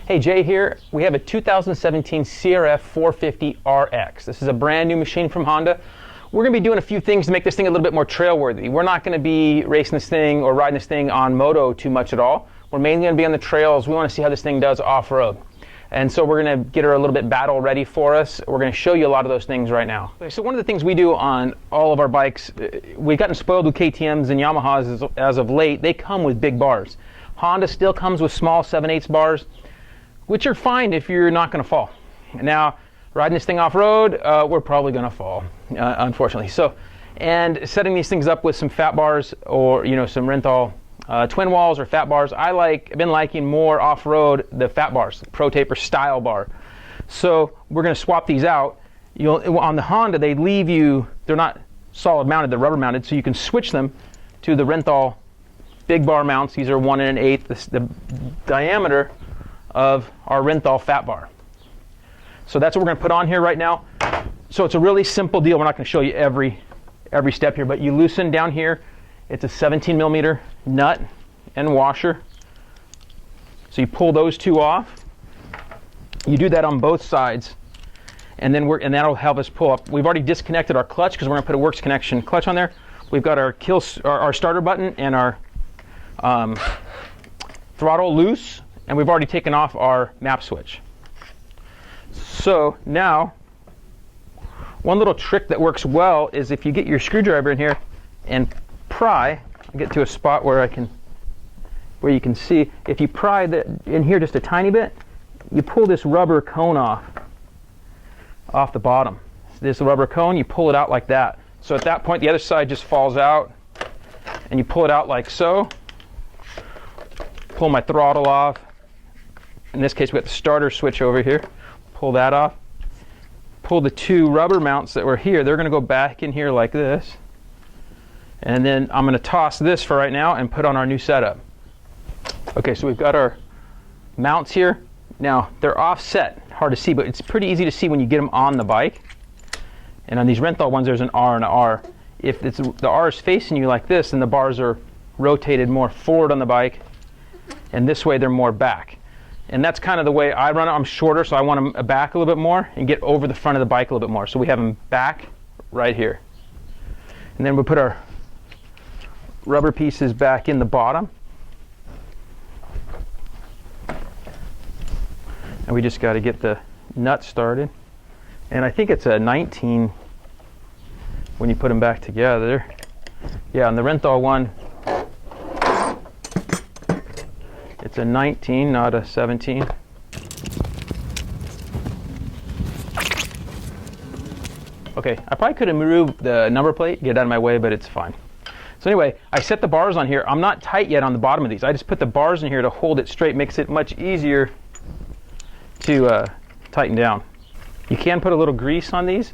Hey, Jay here. We have a 2017 CRF 450 RX. This is a brand new machine from Honda. We're going to be doing a few things to make this thing a little bit more trail worthy. We're not going to be racing this thing or riding this thing on moto too much at all. We're mainly going to be on the trails. We want to see how this thing does off-road. And so we're going to get her a little bit battle ready for us. We're going to show you a lot of those things right now. So one of the things we do on all of our bikes, we've gotten spoiled with KTMs and Yamahas as of late. They come with big bars. Honda still comes with small 7/8 bars, which are fine if you're not going to fall. Now, riding this thing off-road, we're probably going to fall, unfortunately. So, and setting these things up with some fat bars or, some Renthal twin walls or fat bars, I've been liking more off-road the fat bars, Pro Taper style bar. So we're going to swap these out. On the Honda, they leave you, they're not solid mounted, they're rubber mounted, so you can switch them to the Renthal big bar mounts. These are 1 1/8 the diameter of our Renthal fat bar. So that's what we're going to put on here right now. So it's a really simple deal. We're not going to show you every step here, but you loosen down here. It's a 17mm nut and washer. So you pull those two off. You do that on both sides, and then that'll help us pull up. We've already disconnected our clutch because we're going to put a works connection clutch on there. We've got our our starter button and our throttle loose, and we've already taken off our map switch. So now, one little trick that works well is if you get your screwdriver in here and pry, get to a spot where you can see, if you pry in here just a tiny bit, you pull this rubber cone off the bottom. This rubber cone, you pull it out like that. So at that point, the other side just falls out, and you pull it out like so. Pull my throttle off. In this case, we got the starter switch over here. Pull that off. Pull the two rubber mounts that were here. They're going to go back in here like this. And then I'm going to toss this for right now and put on our new setup. Okay, so we've got our mounts here. Now, they're offset. Hard to see, but it's pretty easy to see when you get them on the bike. And on these Renthal ones, there's an R and an R. If the R is facing you like this, then the bars are rotated more forward on the bike. And this way, they're more back. And that's kind of the way I run it. I'm shorter, so I want them back a little bit more and get over the front of the bike a little bit more. So we have them back right here. And then we'll put our rubber pieces back in the bottom. And we just got to get the nut started. And I think it's a 19 when you put them back together. Yeah, on the Renthal one, it's a 19, not a 17. Okay, I probably could have moved the number plate, get it out of my way, but it's fine. So anyway, I set the bars on here. I'm not tight yet on the bottom of these. I just put the bars in here to hold it straight. Makes it much easier to tighten down. You can put a little grease on these.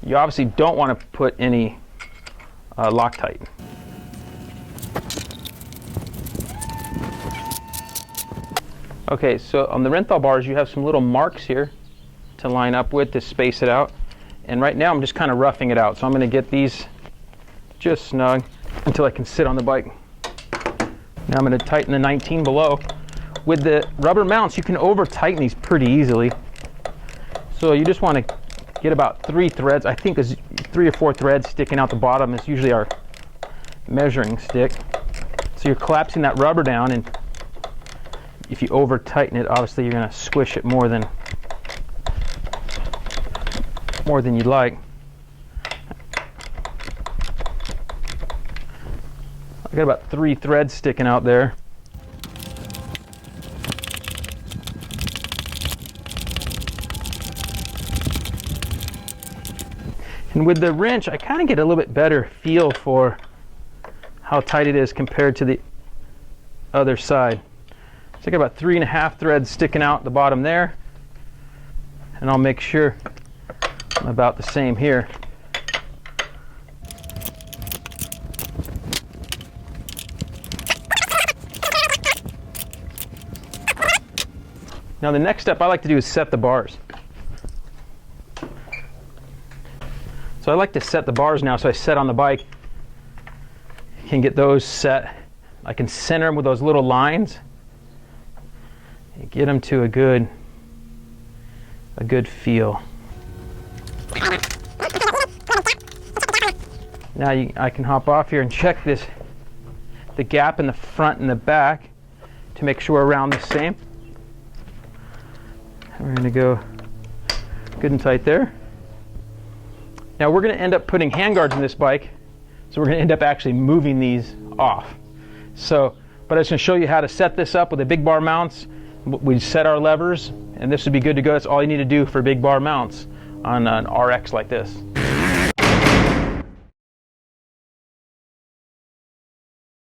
You obviously don't want to put any Loctite. Okay, so on the Renthal bars, you have some little marks here to line up with to space it out. And right now, I'm just kind of roughing it out. So I'm going to get these just snug until I can sit on the bike. Now I'm going to tighten the 19 below. With the rubber mounts, you can over-tighten these pretty easily. So you just want to get about 3 threads. I think there's 3 or 4 threads sticking out the bottom. It's usually our measuring stick. So you're collapsing that rubber down, and if you over-tighten it, obviously you're going to squish it more than you'd like. I got about 3 threads sticking out there. And with the wrench, I kind of get a little bit better feel for how tight it is compared to the other side. So I got about 3.5 threads sticking out the bottom there. And I'll make sure I'm about the same here. Now the next step I like to do is set the bars. So I like to set the bars now, so I set on the bike. Can get those set. I can center them with those little lines. Get them to a good feel. Now I can hop off here and check the gap in the front and the back to make sure we're around the same. We're going to go good and tight there. Now we're going to end up putting handguards in this bike, so we're going to end up actually moving these off. So, but I was going to show you how to set this up with the big bar mounts. We set our levers, and this would be good to go. That's all you need to do for big bar mounts on an RX like this.